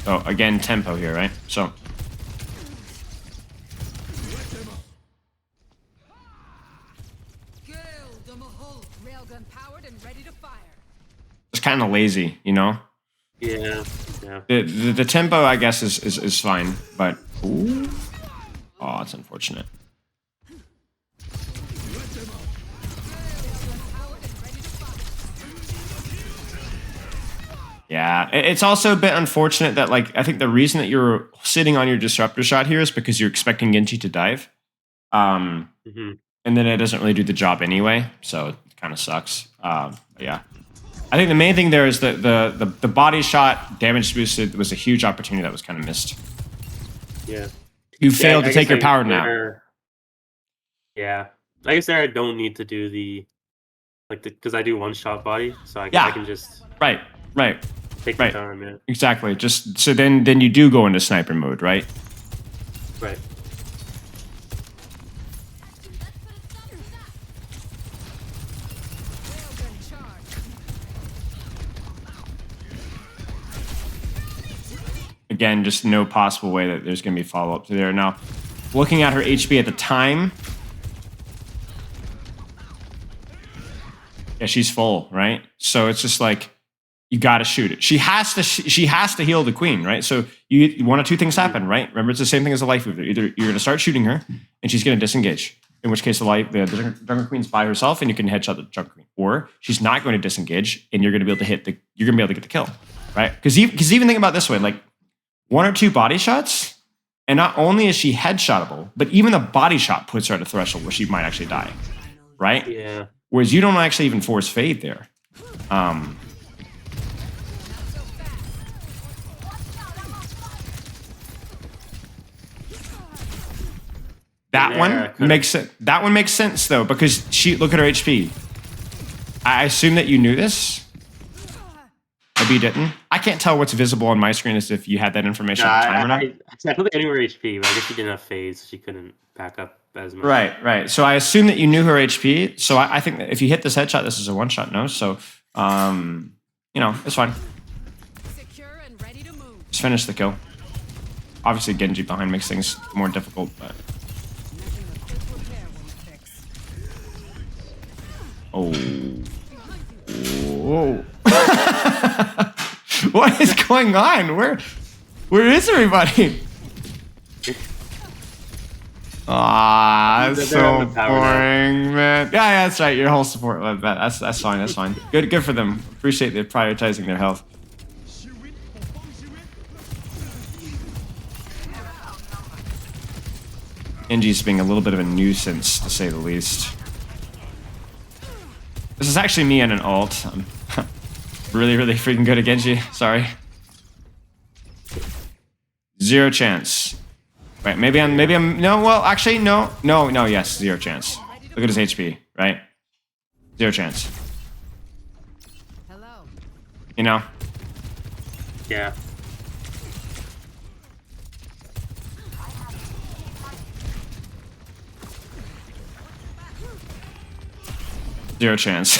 Oh, again, tempo here, right? So, Railgun powered and ready to fire. it's kind of lazy, you know? Yeah. Yeah. The tempo, I guess, is fine, but... Ooh. Oh, it's unfortunate. Yeah, it's also a bit unfortunate that, like, I think the reason that you're sitting on your disruptor shot here is because you're expecting Genji to dive. Mm-hmm. And then it doesn't really do the job anyway, so it kind of sucks. But yeah. I think the main thing there is that the body shot damage boosted was a huge opportunity that was kind of missed. Yeah. You failed to I take guess your power nap. Yeah. I guess there I don't need to do the because I do one shot body, so I can just Right. take the time. Yeah. Exactly. Just so then you do go into sniper mode, right? Right. Railgun charge. Again, just no possible way that there's going to be follow-up to there. Now, looking at her HP at the time... Yeah, she's full, right? So it's just like, you got to shoot it. She has to heal the queen, right? So one of two things happen, right? Remember, it's the same thing as a life mover. Either you're going to start shooting her, and she's going to disengage. In which case, the Jungle Queen's by herself, and you can headshot the Jungle Queen. Or she's not going to disengage, and you're going to be able to get the kill, right? Because even think about it this way, like, one or two body shots, and not only is she headshotable, but even the body shot puts her at a threshold where she might actually die, right? Yeah. Whereas you don't actually even force fade there. That one makes sense. That one makes sense though, because look at her HP. I assume that you knew this. Maybe you didn't. I can't tell what's visible on my screen as if you had that information at the time or not. I don't think I knew her HP, but I guess she didn't have phase, so she couldn't back up as much. Right. So I assume that you knew her HP. So I think that if you hit this headshot, this is a one-shot no. So, it's fine. Secure and ready to move. Just finish the kill. Obviously, Genji behind makes things more difficult, but... Nothing but quick repair won't fix. Oh. What is going on? Where is everybody? That's so boring, man. Yeah, that's right. Your whole support. That's fine. That's fine. Good for them. Appreciate they prioritizing their health. Genji's being a little bit of a nuisance, to say the least. This is actually me and an ult. I'm really freaking good at Genji. Sorry. Zero chance. Right, maybe I'm, no, well, actually, no, yes, zero chance. Look at his HP, right? Zero chance. Hello. You know? Yeah. Zero chance.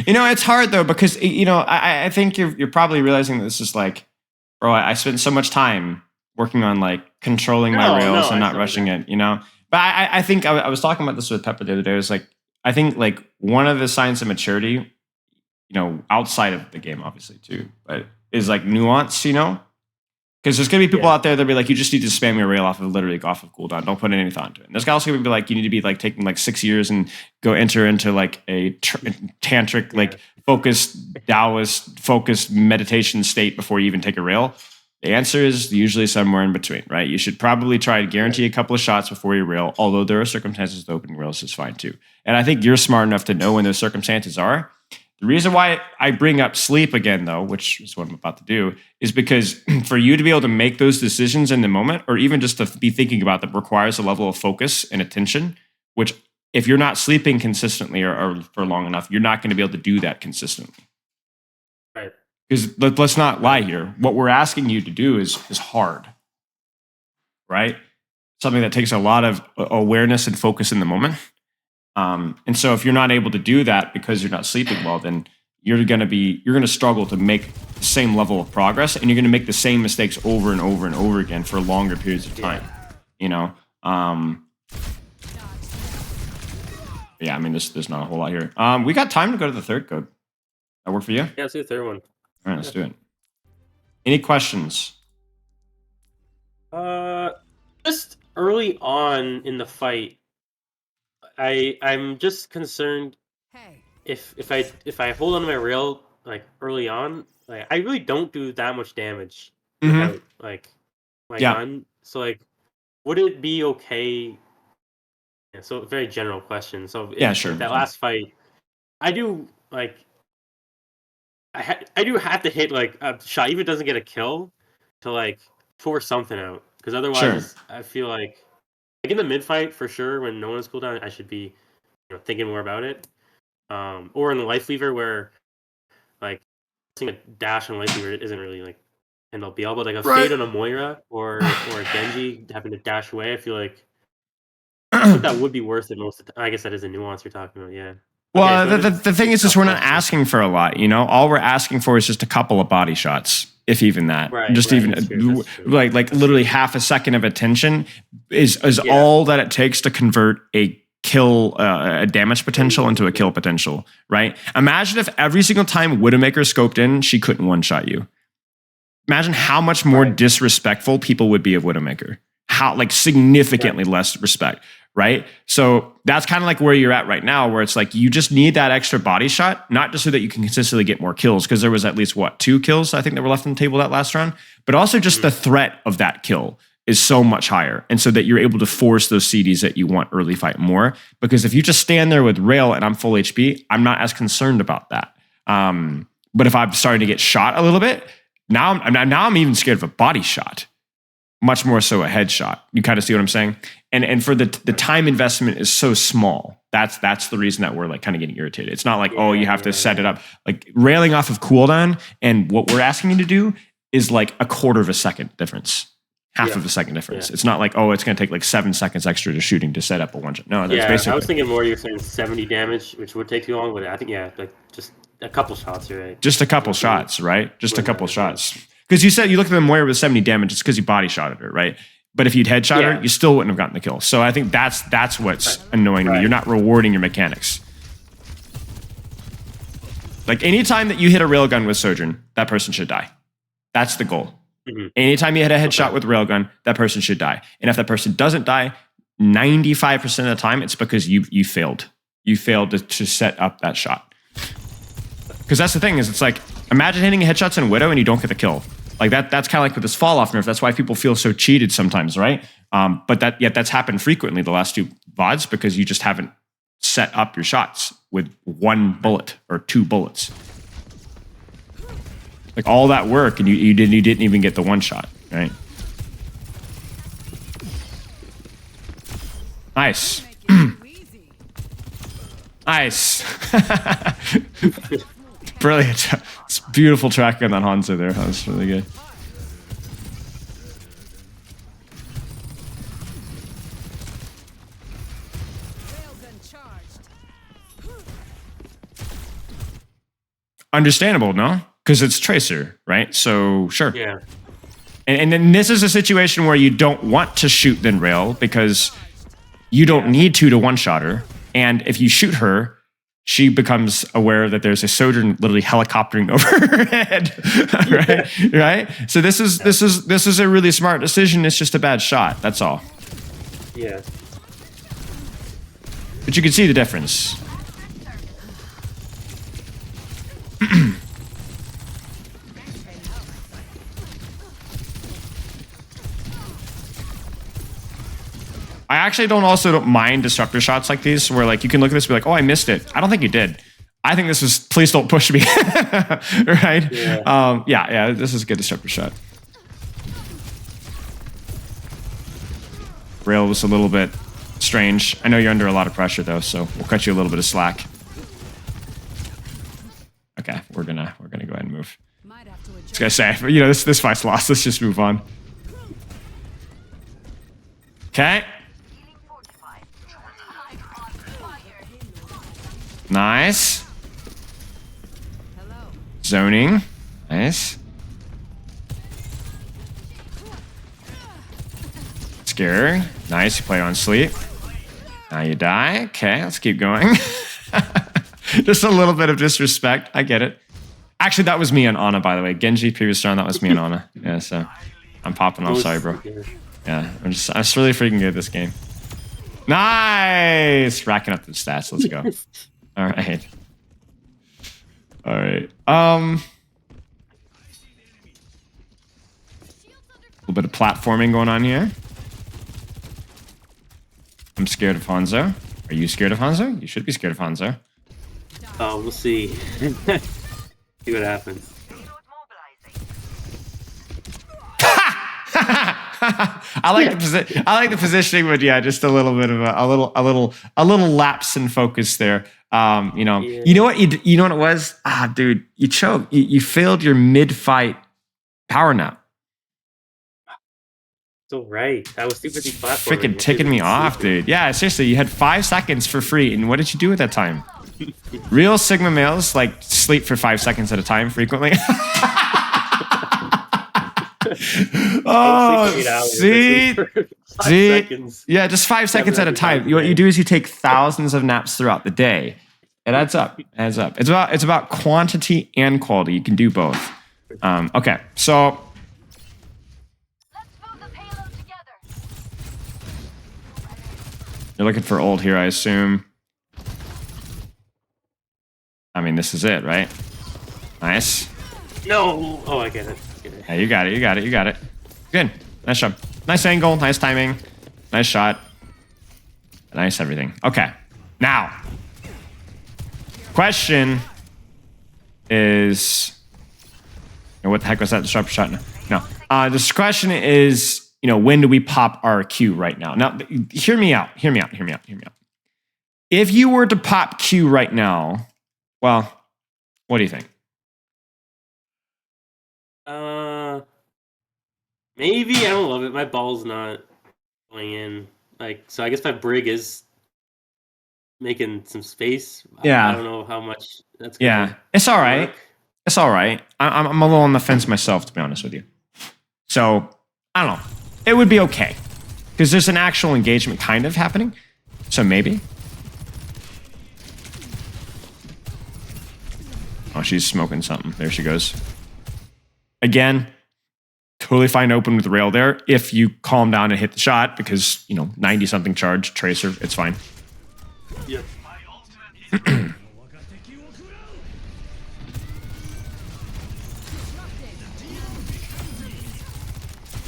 It's hard though, because, I think you're probably realizing that this is like, bro, I spent so much time working on like controlling my rails and not rushing it, But I think I was talking about this with Pepper the other day. It was like, I think like one of the signs of maturity, outside of the game, obviously too, but is like nuance, Because there's going to be people out there that be like, you just need to spam your rail off of cooldown. Don't put any thought into it. And there's also going to be like, you need to be like taking like 6 years and go enter into like a tantric, like focused Taoist, focused meditation state before you even take a rail. The answer is usually somewhere in between, right? You should probably try to guarantee a couple of shots before you rail, although there are circumstances that opening rails is fine too. And I think you're smart enough to know when those circumstances are. The reason why I bring up sleep again, though, which is what I'm about to do, is because for you to be able to make those decisions in the moment, or even just to be thinking about them, requires a level of focus and attention, which if you're not sleeping consistently or for long enough, you're not going to be able to do that consistently. Right. Because let's not lie here. What we're asking you to do is hard, right? Something that takes a lot of awareness and focus in the moment. And so if you're not able to do that because you're not sleeping well, then you're going to struggle to make the same level of progress, and you're going to make the same mistakes over and over and over again for longer periods of time. You know? Yeah, I mean, there's not a whole lot here. We got time to go to the third code. That work for you? Yeah, let's do the third one. All right, let's do it. Any questions? Just early on in the fight, I'm just concerned Hey, if I hold on to my rail like early on, like I really don't do that much damage Mhm. without like my gun. So like, would it be okay? Yeah, so very general question. So Yeah, sure. That last fight, I do like I do have to hit like a shot, even if it doesn't get a kill, to like force something out. Because otherwise, I feel like in the mid fight for sure, when no one's cooldown, I should be thinking more about it. Or in the life lever where like seeing a dash on life lever isn't really like end all be all, but like a fade on a Moira or a Genji having to dash away, I feel like that would be worth it most of the time. I guess that is a nuance you're talking about, yeah. Well, Okay, so the thing is we're not asking for a lot, you know? All we're asking for is just a couple of body shots, if even that. Right, just right, even that's true. like literally half a second of attention is Yeah. all that it takes to convert a kill a damage potential into a kill potential, right? Imagine if every single time Widowmaker scoped in, she couldn't one-shot you. Imagine how much more disrespectful people would be of Widowmaker. How like significantly less respect, right? So that's kind of like where you're at right now, where it's like you just need that extra body shot, not just so that you can consistently get more kills, because there was at least 2 kills I think that were left on the table that last round, but also just the threat of that kill is so much higher, and so that you're able to force those CDs that you want early fight more. Because if you just stand there with rail and I'm full HP, I'm not as concerned about that. But if I'm starting to get shot a little bit, now I'm even scared of a body shot. Much more so a headshot. You kind of see what I'm saying? And for the time investment is so small. That's the reason that we're like kind of getting irritated. It's not like, you have to set it up. Like railing off of cooldown and what we're asking you to do is like a quarter of a second difference. Half of a second difference. It's not like, it's going to take like 7 seconds extra to shooting to set up a one shot. No, that's basically. I was thinking more you're saying 70 damage, which would take too long, but I think, like just a couple shots, you're right. Just a couple shots, right? Just a couple shots. Because you said you look at the Moira with 70 damage, it's because you body shotted her, right? But if you'd headshot her, you still wouldn't have gotten the kill. So I think that's what's annoying to me. You're not rewarding your mechanics. Like anytime that you hit a railgun with Sojourn, that person should die. That's the goal. Mm-hmm. Anytime you hit a headshot with railgun, that person should die. And if that person doesn't die, 95% of the time, it's because you failed. You failed to set up that shot. Because that's the thing is, it's like, imagine hitting headshots in Widow and you don't get the kill. Like that's kind of like with this fall off nerf. That's why people feel so cheated sometimes, right? But that's happened frequently the last 2 VODs because you just haven't set up your shots with 1 bullet or 2 bullets. Like all that work and you didn't even get the 1 shot, right? Nice. Nice. Brilliant. It's beautiful tracking on that Hanzo there. That was really good. Understandable, no? Because it's Tracer, right? So, sure. Yeah. And then this is a situation where you don't want to shoot then rail because you don't need to one-shot her. And if you shoot her, she becomes aware that there's a Sojourn literally helicoptering over her head. Right? So this is a really smart decision. It's just a bad shot. That's all. Yeah. But you can see the difference. I actually don't mind disruptor shots like these where like you can look at this and be like, oh, I missed it. I don't think you did. I think this is please don't push me. Right? Yeah. Yeah, this is a good disruptor shot. Rail was a little bit strange. I know you're under a lot of pressure though, so we'll cut you a little bit of slack. Okay, we're gonna go ahead and move. Might have to I was adjust. gonna say, but, this fight's lost. Let's just move on. Okay. Nice. Hello. Zoning. Nice. Scare. Nice. You play on sleep. Now you die. Okay, let's keep going. Just a little bit of disrespect. I get it. Actually, that was me and Ana, by the way. Genji, previous round, that was me and Ana. Yeah, so I'm popping off. Sorry, bro. Yeah, I'm just really freaking good at this game. Nice! Racking up the stats. Let's go. All right. All right. A little bit of platforming going on here. I'm scared of Hanzo. Are you scared of Hanzo? You should be scared of Hanzo. Oh, we'll see. See what happens. I like the positioning, but yeah, just a little bit of a little lapse in focus there. You know what you know what it was? Dude, you choked. You failed your mid-fight power nap. So right. I was too busy platforming. Freaking ticking me off, dude. Yeah, seriously, you had 5 seconds for free, and what did you do at that time? Real Sigma males like sleep for 5 seconds at a time frequently. Oh, see, seconds. Yeah, just 5 seconds at a time. What you do is you take thousands of naps throughout the day. It adds up. It adds up. It's about quantity and quality. You can do both. Okay, so Let's move the payload together. you're looking for ult here, I assume. I mean, this is it, right? Nice. No. Oh, I get it. Yeah, you got it. You got it. You got it. Good. Nice job. Nice angle. Nice timing. Nice shot. Nice everything. Okay. Now, question is, what the heck was that disruptor shot? No. This question is, when do we pop our Q right now? Now, hear me out. Hear me out. Hear me out. Hear me out. If you were to pop Q right now, well, what do you think? Maybe. I don't love it. My ball's not going in. So I guess my brig is making some space. Yeah. I don't know how much that's gonna Yeah, it's all right. work. It's all right. I'm a little on the fence myself, to be honest with you. So, I don't know. It would be okay. Because there's an actual engagement kind of happening. So maybe. Oh, she's smoking something. There she goes. Again, totally fine open with the rail there. If you calm down and hit the shot, because, 90-something charge, tracer, it's fine. Yep.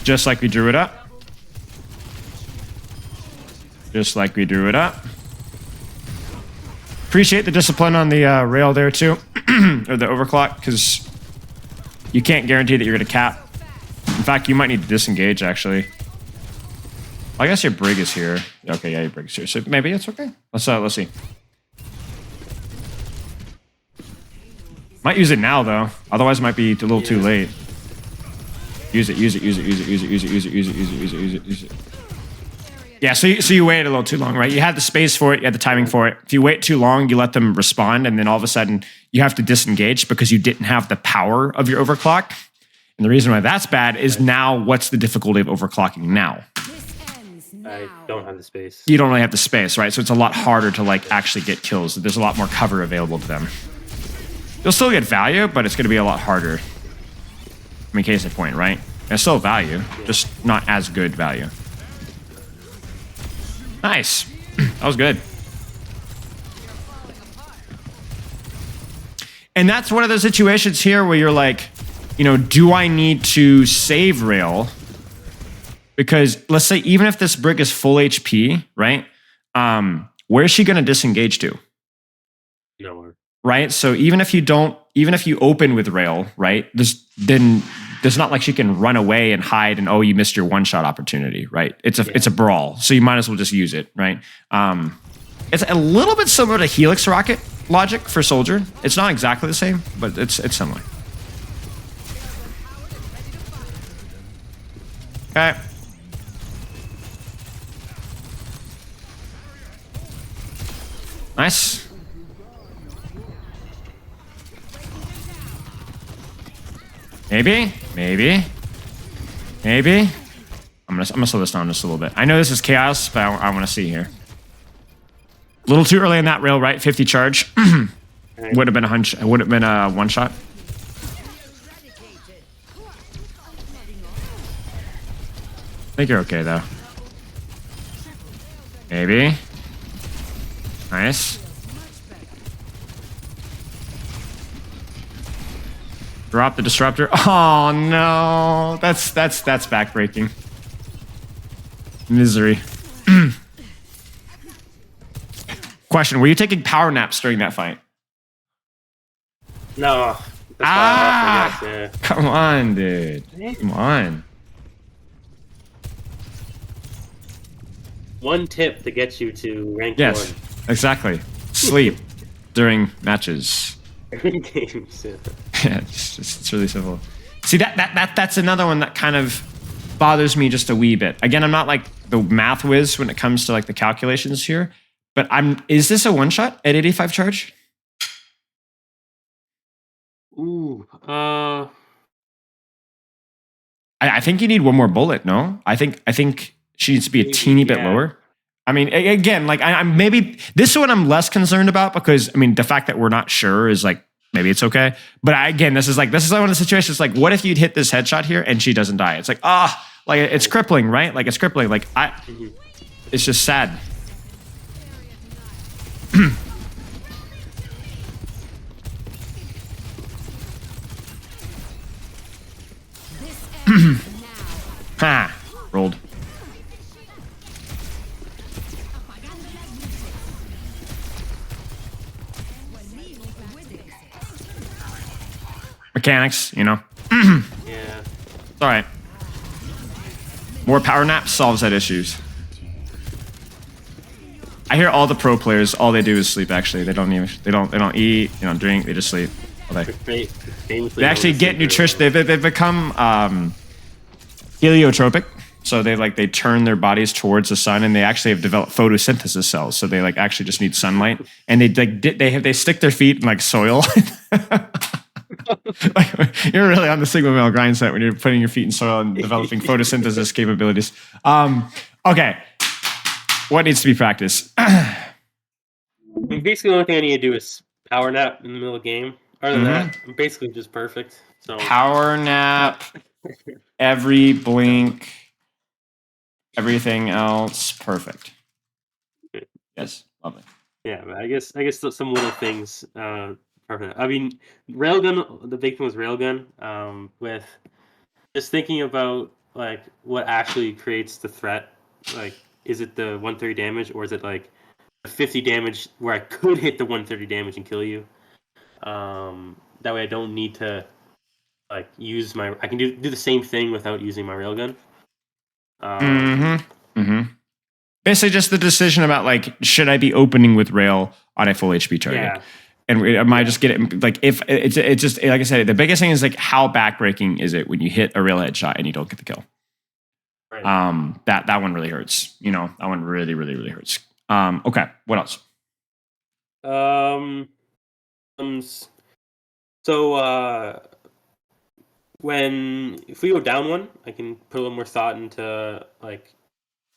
Just like we drew it up. Just like we drew it up. Appreciate the discipline on the rail there too, or the overclock, because you can't guarantee that you're going to cap. In fact, you might need to disengage, actually. I guess your brig is here. Okay, yeah, your brig's here. So maybe it's okay. Let's see. Might use it now, though. Otherwise, it might be a little too late. Use it, use it, use it, use it, use it, use it, use it, use it, use it, use it, use it, use it. Yeah, so you waited a little too long, right? You had the space for it, you had the timing for it. If you wait too long, you let them respond, and then all of a sudden, you have to disengage because you didn't have the power of your overclock. And the reason why that's bad is now, what's the difficulty of overclocking now? This ends I don't have the space. You don't really have the space, right? So it's a lot harder to like actually get kills. There's a lot more cover available to them. You'll still get value, but it's going to be a lot harder. I mean, case in point, right? There's still value, just not as good value. Nice. That was good. And that's one of those situations here where you're like, you know, do I need to save rail? Because let's say even if this brick is full HP, right? Where is she going to disengage to? Nowhere. Right? So even if you open with rail, right? There's not like she can run away and hide and, oh, you missed your one-shot opportunity, right? It's a brawl, so you might as well just use it, right? It's a little bit similar to Helix Rocket logic for Sojourn. It's not exactly the same, but it's similar. Okay. Nice. Maybe. I'm gonna slow this down just a little bit. I know this is chaos, but I want to see here. A little too early in that rail, right? 50 charge. Would have been a hunch. Would have been a one shot. I think you're okay though. Maybe. Nice. Drop the disruptor. Oh no, that's backbreaking. Misery. Question: were you taking power naps during that fight? No. That's why I lost, I guess, yeah. Come on, dude. Come on. One tip to get you to rank Yes, exactly. Sleep during matches. games. Yeah. Yeah, it's really simple. See, that's another one that kind of bothers me just a wee bit. Again, I'm not like the math whiz when it comes to like the calculations here, but is this a one shot at 85 charge? Ooh. I think you need one more bullet. No, I think she needs to be a teeny bit lower. I mean, again, like I'm maybe this one I'm less concerned about because I mean the fact that we're not sure is like maybe it's okay. But this is like one of the situations like what if you'd hit this headshot here and she doesn't die? It's like like it's crippling, right? Like it's crippling. Like it's just sad. Ha! Rolled. Mechanics, you know. Yeah. It's all right. More power naps solves that issues. I hear all the pro players, all they do is sleep. Actually, they don't eat, they don't drink, they just sleep. They actually get nutrition. They've become heliotropic, so they turn their bodies towards the sun, and they actually have developed photosynthesis cells. So they like actually just need sunlight, and they stick their feet in like soil. Like, you're really on the Sigma male grind set when you're putting your feet in soil and developing photosynthesis capabilities. Okay, what needs to be practiced? Basically, the only thing I need to do is power nap in the middle of the game. Other than that, I'm basically just perfect. So power nap, every blink, everything else perfect. Yes, lovely. Yeah, but I guess some little things. Perfect. I mean, railgun. The big thing was railgun. With just thinking about like what actually creates the threat. Like, is it the 130 damage or is it like the 50 damage where I could hit the 130 damage and kill you? That way I don't need to like use my. I can do the same thing without using my railgun. Basically, just the decision about like, should I be opening with rail on a full HP target? Yeah. And am I just getting like if it's just like I said, the biggest thing is like how backbreaking is it when you hit a rail headshot and you don't get the kill? Right. That one really hurts. You know, that one really hurts. Okay, what else? So if we go down one, I can put a little more thought into like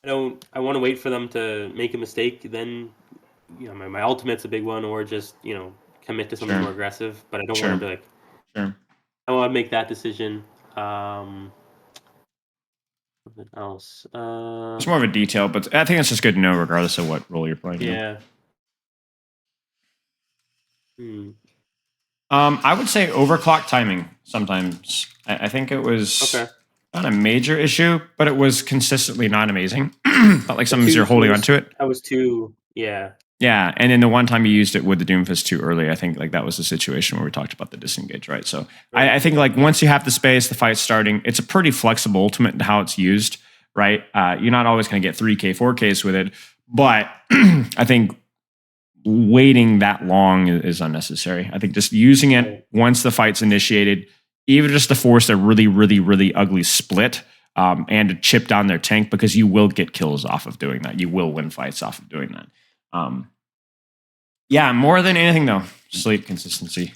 I want to wait for them to make a mistake. Then, my ultimate's a big one, or just commit to something Sure. more aggressive. But I don't Sure. want to be like, Sure. I want to make that decision. Something else. It's more of a detail, but I think it's just good to know regardless of what role you're playing. Yeah. I would say overclock timing sometimes. I think it was Okay. not a major issue, but it was consistently not amazing. But like sometimes you're holding on to it. I was too. Yeah. Yeah, and then the one time you used it with the Doomfist too early, I think like that was the situation where we talked about the disengage, right? So I think like once you have the space, the fight's starting, it's a pretty flexible ultimate in how it's used, right? You're not always going to get 3K, 4Ks with it, but I think waiting that long is unnecessary. I think just using it once the fight's initiated, even just to force a really, really, really ugly split and to chip down their tank, because you will get kills off of doing that. You will win fights off of doing that. Yeah, more than anything though, sleep consistency,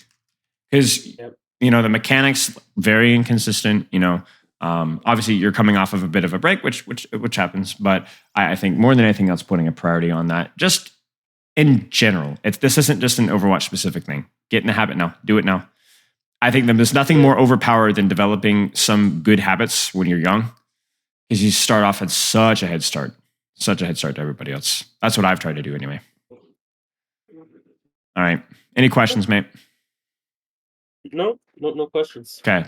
because the mechanics very inconsistent. Obviously you're coming off of a bit of a break, which happens, but I think more than anything else, putting a priority on that. Just in general, this isn't just an Overwatch specific thing. Get in the habit now. Do it now. I think that there's nothing more overpowered than developing some good habits when you're young, because you start off at such a head start to everybody else. That's what I've tried to do anyway. All right. Any questions, mate? No questions. Okay.